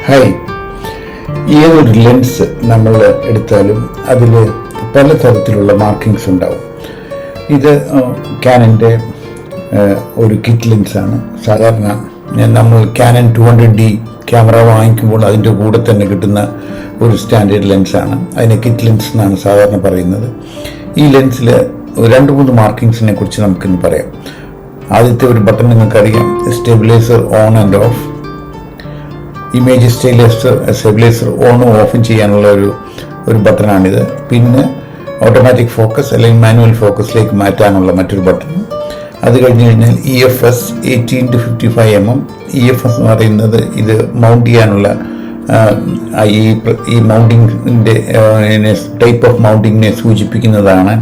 Hi, ഏതൊരു lens നമ്മൾ എടുത്താലും അതിൽ പലതരത്തിലുള്ള മാർക്കിങ്സ് ഉണ്ടാവും. ഇത് ക്യാനൻ്റെ ഒരു കിറ്റ് ലെൻസാണ്. സാധാരണ നമ്മൾ ക്യാനൻ 200D ക്യാമറ വാങ്ങിക്കുമ്പോൾ അതിൻ്റെ കൂടെ തന്നെ കിട്ടുന്ന ഒരു സ്റ്റാൻഡേർഡ് ലെൻസാണ്. അതിനെ കിറ്റ് ലെൻസ് എന്നാണ് സാധാരണ പറയുന്നത്. ഈ ലെൻസിൽ 2-3 മാർക്കിങ്സിനെ കുറിച്ച് നമുക്കിന്ന് പറയാം. ആദ്യത്തെ ഒരു ബട്ടൺ നിങ്ങൾക്കറിയാം, stabiliser on and off. Image stabiliser ഓണും ഓഫും ചെയ്യാനുള്ള ഒരു ബട്ടണാണിത്. പിന്നെ ഓട്ടോമാറ്റിക് ഫോക്കസ് അല്ലെങ്കിൽ മാനുവൽ ഫോക്കസിലേക്ക് മാറ്റാനുള്ള മറ്റൊരു ബട്ടൺ. അത് കഴിഞ്ഞ് കഴിഞ്ഞാൽ EFS 18-55mm. EFS എന്ന് പറയുന്നത് ഇത് മൗണ്ട് ചെയ്യാനുള്ള ഈ മൗണ്ടിങ്ങിൻ്റെ ടൈപ്പ് ഓഫ് മൗണ്ടിങ്ങിനെ സൂചിപ്പിക്കുന്നതാണ്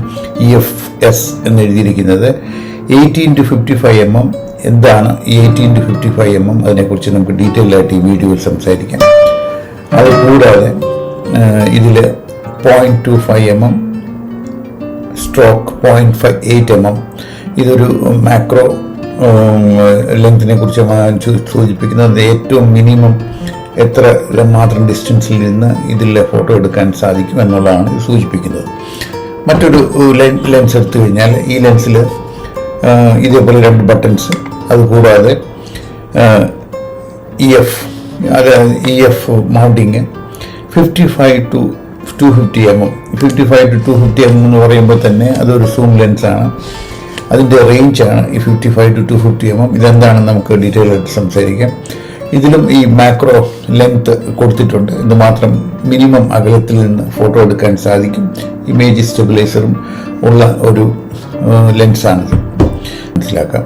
EFS എന്ന് എഴുതിയിരിക്കുന്നത്. 18-55mm. എന്താണ് ഈ 18-55mm? അതിനെക്കുറിച്ച് നമുക്ക് ഡീറ്റെയിൽ ആയിട്ട് ഈ വീഡിയോയിൽ സംസാരിക്കാം. അത് കൂടാതെ ഇതിൽ 0.25mm സ്ട്രോക്ക് 0.58mm ഇതൊരു മാക്രോ ലെങ്തിനെ കുറിച്ച് സൂചിപ്പിക്കുന്നത്. ഏറ്റവും മിനിമം എത്ര മാത്രം ഡിസ്റ്റൻസിൽ നിന്ന് ഇതിലെ ഫോട്ടോ എടുക്കാൻ സാധിക്കും എന്നുള്ളതാണ് ഇത് സൂചിപ്പിക്കുന്നത്. മറ്റൊരു ലെൻസ് എടുത്തു കഴിഞ്ഞാൽ ഈ ലെൻസിൽ ഇതേപോലെ 2 ബട്ടൺസ്, അതുകൂടാതെ EF മൗണ്ടിങ് 55-250mm. 55-250mm എന്ന് പറയുമ്പോൾ തന്നെ അതൊരു സൂം ലെൻസാണ്. അതിൻ്റെ റേഞ്ചാണ് ഈ 55-250mm. ഇതെന്താണെന്ന് നമുക്ക് ഡീറ്റെയിൽ ആയിട്ട് സംസാരിക്കാം. ഇതിലും ഈ മാക്രോ ലെങ്ത് കൊടുത്തിട്ടുണ്ട്. ഇത് മാത്രം മിനിമം അകലത്തിൽ നിന്ന് ഫോട്ടോ എടുക്കാൻ സാധിക്കും. ഇമേജ് സ്റ്റെബിലൈസറും ഉള്ള ഒരു ലെൻസാണിത്, മനസ്സിലാക്കാം.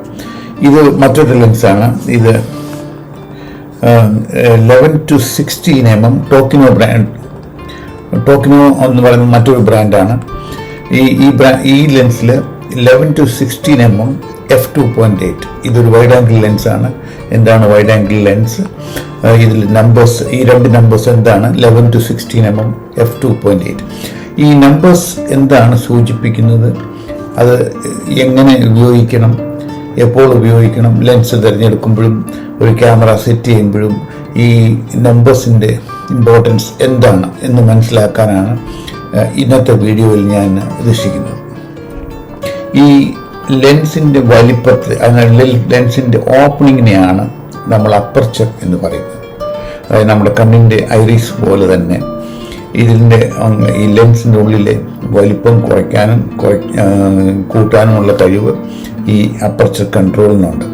ഇത് മറ്റൊരു ലെൻസാണ്. ഇത് 11-16mm ടോക്കിനോ എന്ന് പറയുന്ന മറ്റൊരു ബ്രാൻഡാണ്. ഈ ലെൻസിൽ 11-16mm f2.8. ഇതൊരു വൈഡ് ആംഗിൾ ലെൻസാണ്. എന്താണ് വൈഡ് ആംഗിൾ ലെൻസ്? ഇതിൽ നമ്പേഴ്സ്, ഈ 2 നമ്പേഴ്സ് എന്താണ്? 11-16mm f2.8. ഈ നമ്പേഴ്സ് എന്താണ് സൂചിപ്പിക്കുന്നത്? അത് എങ്ങനെ ഉപയോഗിക്കണം, എപ്പോൾ ഉപയോഗിക്കണം, ലെൻസ് തിരഞ്ഞെടുക്കുമ്പോഴും ഒരു ക്യാമറ സെറ്റ് ചെയ്യുമ്പോഴും ഈ നമ്പേഴ്സിൻ്റെ ഇമ്പോർട്ടൻസ് എന്താണ് എന്ന് മനസ്സിലാക്കാനാണ് ഇന്നത്തെ വീഡിയോയിൽ ഞാൻ ഉദ്ദേശിക്കുന്നത്. ഈ ലെൻസിൻ്റെ വലിപ്പത്തിൽ, ലെൻസിൻ്റെ ഓപ്പണിങ്ങിനെയാണ് നമ്മൾ അപ്പർച്ചർ എന്ന് പറയുന്നത്. അതായത് നമ്മുടെ കണ്ണിൻ്റെ ഐറിസ് പോലെ തന്നെ ഇതിൻ്റെ ഈ ലെൻസിൻ്റെ ഉള്ളിലെ വലിപ്പം കുറയ്ക്കാനും കൂട്ടാനുമുള്ള കഴിവ് ഈ അപ്പർച്ചർ കൺട്രോളിനുണ്ട്.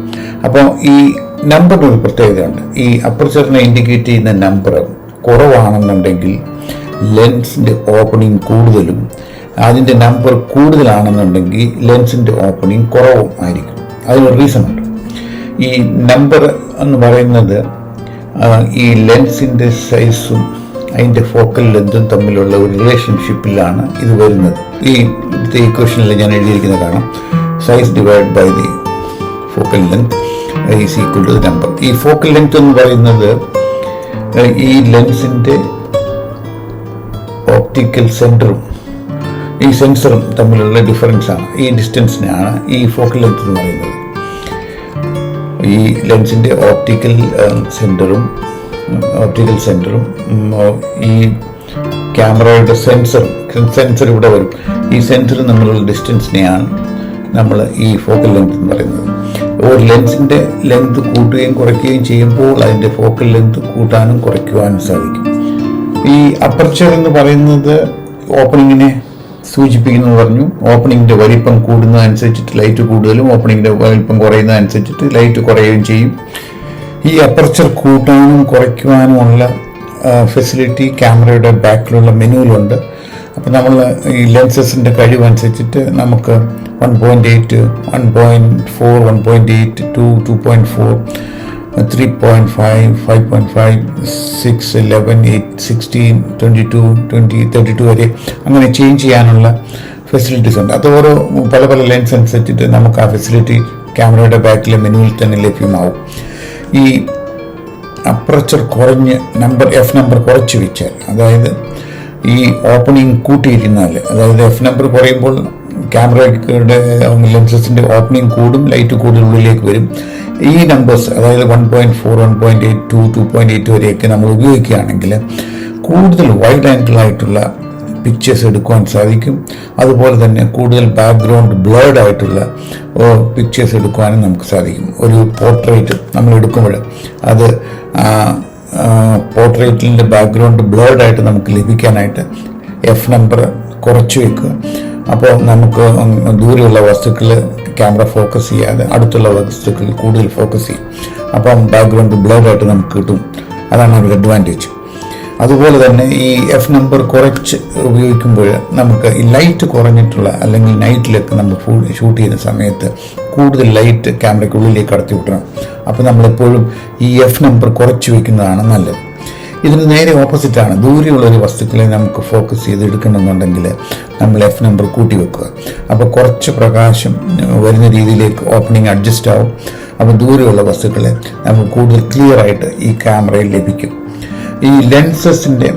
അപ്പോൾ ഈ നമ്പറിന് ഒരു പ്രത്യേകതയുണ്ട്. ഈ അപ്പർച്ചറിനെ ഇൻഡിക്കേറ്റ് ചെയ്യുന്ന നമ്പർ കുറവാണെന്നുണ്ടെങ്കിൽ ലെൻസിൻ്റെ ഓപ്പണിംഗ് കൂടുതലും, അതിൻ്റെ നമ്പർ കൂടുതലാണെന്നുണ്ടെങ്കിൽ ലെൻസിൻ്റെ ഓപ്പണിംഗ് കുറവും ആയിരിക്കും. അതിനൊരു റീസൺ ഉണ്ട്. ഈ നമ്പർ എന്ന് പറയുന്നത് ഈ ലെൻസിൻ്റെ സൈസും അതിൻ്റെ ഫോക്കൽ ലെങ്തും തമ്മിലുള്ള ഒരു റിലേഷൻഷിപ്പിലാണ് ഇത് വരുന്നത്. ഈ ഇക്വേഷനിൽ ഞാൻ എഴുതിയിരിക്കുന്നത് കാണാം, size divide by the focal length is equal to the number. ഈ ഫോക്കൽ ലെങ്ത് എന്ന് പറയുന്നത് ഈ ലെൻസിൻ്റെ ഓപ്റ്റിക്കൽ സെൻറ്ററും ഈ സെൻസറും തമ്മിലുള്ള ഡിഫറൻസാണ്. ഈ ഡിസ്റ്റൻസിനെയാണ് ഈ ഫോക്കൽ ലെങ്ത് എന്ന് പറയുന്നത്. ഈ ലെൻസിൻ്റെ ഓപ്റ്റിക്കൽ സെൻറ്ററും ഈ ക്യാമറയുടെ സെൻസർ ഇവിടെ വരും. ഈ സെൻസറും തമ്മിലുള്ള ഡിസ്റ്റൻസിനെയാണ് നമ്മൾ ഈ ഫോക്കൽ ലെങ്ത് എന്ന് പറയുന്നത്. ഒരു ലെൻസിൻ്റെ ലെങ്ത് കൂട്ടുകയും കുറയ്ക്കുകയും ചെയ്യുമ്പോൾ അതിൻ്റെ ഫോക്കൽ ലെങ്ത് കൂട്ടാനും കുറയ്ക്കുവാനും സാധിക്കും. ഈ അപ്പർച്ചർ എന്ന് പറയുന്നത് ഓപ്പണിങ്ങിനെ സൂചിപ്പിക്കുന്നു പറഞ്ഞു. ഓപ്പണിങ്ങിൻ്റെ വലിപ്പം കൂടുന്നതനുസരിച്ചിട്ട് ലൈറ്റ് കൂടുതലും, ഓപ്പണിങ്ങിൻ്റെ വലിപ്പം കുറയുന്നതനുസരിച്ചിട്ട് ലൈറ്റ് കുറയുകയും ചെയ്യും. ഈ അപ്പർച്ചർ കൂട്ടാനും കുറയ്ക്കുവാനുമുള്ള ഫെസിലിറ്റി ക്യാമറയുടെ ബാക്കിലുള്ള മെനുവിലുണ്ട്. അപ്പോൾ നമ്മൾ ഈ ലെൻസസിൻ്റെ കഴിവനുസരിച്ചിട്ട് നമുക്ക് 1.8, 1.4, 1.8, 2, 2.4, 3.5, 5.5, 6, 11, 8, 16, 22, 20, 32 വരെ അങ്ങനെ ചേഞ്ച് ചെയ്യാനുള്ള ഫെസിലിറ്റീസ് ഉണ്ട്. അത് ഓരോ പല ലെൻസ് അനുസരിച്ചിട്ട് നമുക്ക് ആ ഫെസിലിറ്റി ക്യാമറയുടെ ബാക്കിലെ മെനുവിൽ തന്നെ ലഭ്യമാവും. ഈ അപ്പർച്ചർ കുറഞ്ഞ് എഫ് നമ്പർ കുറച്ച് വെച്ചാൽ, അതായത് ഈ ഓപ്പണിംഗ് കൂട്ടിയിരുന്നാൽ, അതായത് എഫ് നമ്പർ കുറയുമ്പോൾ ക്യാമറയുടെ ലെൻസസിൻ്റെ ഓപ്പണിംഗ് കൂടും, ലൈറ്റ് കൂടുതൽ ഉള്ളിലേക്ക് വരും. ഈ നമ്പേഴ്സ് അതായത് 1.4, 1.82, 2.8 വരെയൊക്കെ നമ്മൾ ഉപയോഗിക്കുകയാണെങ്കിൽ കൂടുതൽ വൈഡ് ആംഗിൾ ആയിട്ടുള്ള പിക്ചേഴ്സ് എടുക്കുവാൻ സാധിക്കും. അതുപോലെ തന്നെ കൂടുതൽ ബാക്ക്ഗ്രൗണ്ട് ബ്ലേർഡ് ആയിട്ടുള്ള പിക്ചേഴ്സ് എടുക്കുവാനും നമുക്ക് സാധിക്കും. ഒരു പോർട്രേറ്റ് നമ്മൾ എടുക്കുമ്പോൾ അത് പോർട്രേറ്റിൻ്റെ ബാക്ക്ഗ്രൗണ്ട് ബ്ലേർഡ് ആയിട്ട് നമുക്ക് ലഭിക്കാനായിട്ട് F നമ്പർ കുറച്ച് വെക്കുക. അപ്പോൾ നമുക്ക് ദൂരെയുള്ള വസ്തുക്കൾ ക്യാമറ ഫോക്കസ് ചെയ്യാതെ അടുത്തുള്ള വസ്തുക്കൾ കൂടുതൽ ഫോക്കസ് ചെയ്യും. അപ്പം ബാക്ക്ഗ്രൗണ്ട് ബ്ലേർഡ് ആയിട്ട് നമുക്ക് കിട്ടും. അതാണ് ഒരു അഡ്വാൻറ്റേജ്. അതുപോലെ തന്നെ ഈ F നമ്പർ കുറച്ച് ഉപയോഗിക്കുമ്പോൾ നമുക്ക് ഈ ലൈറ്റ് കുറഞ്ഞിട്ടുള്ള അല്ലെങ്കിൽ നൈറ്റിലൊക്കെ നമ്മൾ ഷൂട്ട് ചെയ്യുന്ന സമയത്ത് കൂടുതൽ ലൈറ്റ് ക്യാമറയ്ക്കുള്ളിലേക്ക് കടത്തി വിട്ടണം. അപ്പോൾ നമ്മളെപ്പോഴും ഈ F നമ്പർ കുറച്ച് വയ്ക്കുന്നതാണ് നല്ലത്. ഇതിന് നേരെ ഓപ്പോസിറ്റാണ്. ദൂരെയുള്ളൊരു വസ്തുക്കളെ നമുക്ക് ഫോക്കസ് ചെയ്ത് എടുക്കണമെന്നുണ്ടെങ്കിൽ നമ്മൾ F നമ്പർ കൂട്ടി വെക്കുക. അപ്പോൾ കുറച്ച് പ്രകാശം വരുന്ന രീതിയിലേക്ക് ഓപ്പണിംഗ് അഡ്ജസ്റ്റ് ആവും. അപ്പോൾ ദൂരെയുള്ള വസ്തുക്കളെ നമുക്ക് കൂടുതൽ ക്ലിയർ ആയിട്ട് ഈ ക്യാമറയിൽ ലഭിക്കും. ഈ ലെൻസസിൻ്റെ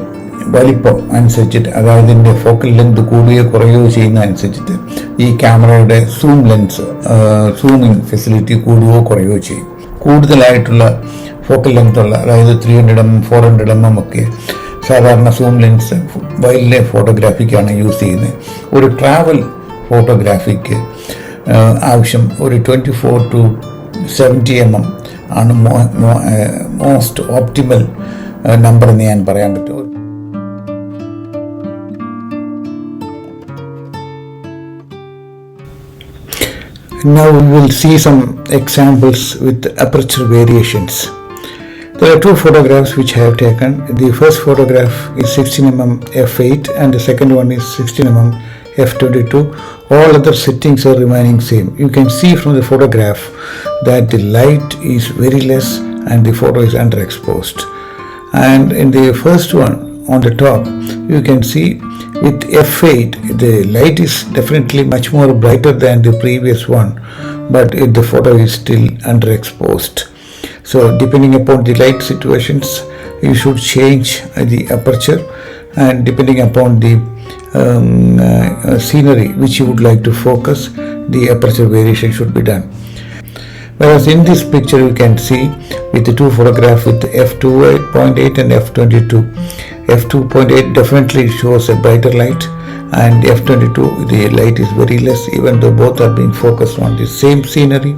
വലിപ്പം അനുസരിച്ചിട്ട്, അതായത് ഇതിൻ്റെ ഫോക്കൽ ലെങ്ത് കൂടുകയോ കുറയുകയോ ചെയ്യുന്ന അനുസരിച്ചിട്ട് ഈ ക്യാമറയുടെ സൂമിങ് ഫെസിലിറ്റി കൂടുകയോ കുറയുകയോ ചെയ്യും. കൂടുതലായിട്ടുള്ള ഫോക്കൽ ലെങ്ത് ഉള്ള, അതായത് 300 mm 400 mm ഒക്കെ സാധാരണ സൂം ലെൻസ് വൈൽഡ് ലൈഫ് ഫോട്ടോഗ്രാഫിക്കാണ് യൂസ് ചെയ്യുന്നത്. ഒരു ട്രാവൽ ഫോട്ടോഗ്രാഫിക്ക് ആവശ്യം ഒരു 24 to 70 mm ആണ് മോസ്റ്റ് ഓപ്റ്റിമൽ നമ്പർ എന്ന് ഞാൻ പറയാൻ പറ്റും. Now we will see some examples with aperture variations. There are two photographs which I have taken. The first photograph is 16 mm f8 and the second one is 16 mm f22. All other settings are remaining same. You can see from the photograph that the light is very less and the photo is underexposed. And in the first one on the top, you can see with f8 the light is definitely much more brighter than the previous one, but the photo is still underexposed. So depending upon the light situations, you should change the aperture, and depending upon the scenery which you would like to focus, the aperture variation should be done. Whereas in this picture you can see with the two photographs with f2.8 and f22. f2.8 definitely shows a brighter light, and f22 the light is very less, even though both are being focused on the same scenery,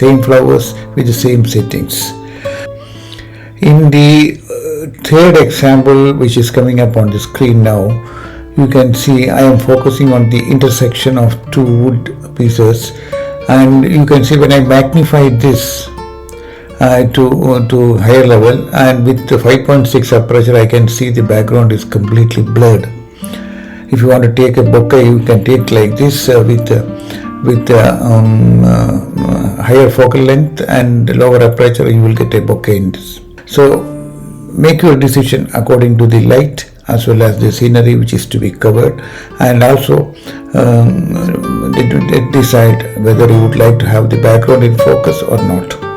same flowers with the same settings. In the third example, which is coming up on the screen now, you can see I am focusing on the intersection of two wood pieces, and you can see when I magnify this to higher level, and with the 5.6 aperture I can see the background is completely blurred. If you want to take a bokeh, you can take like this with higher focal length and lower aperture, you will get a bokeh in this. So make your decision according to the light as well as the scenery which is to be covered, and also decide whether you would like to have the background in focus or not.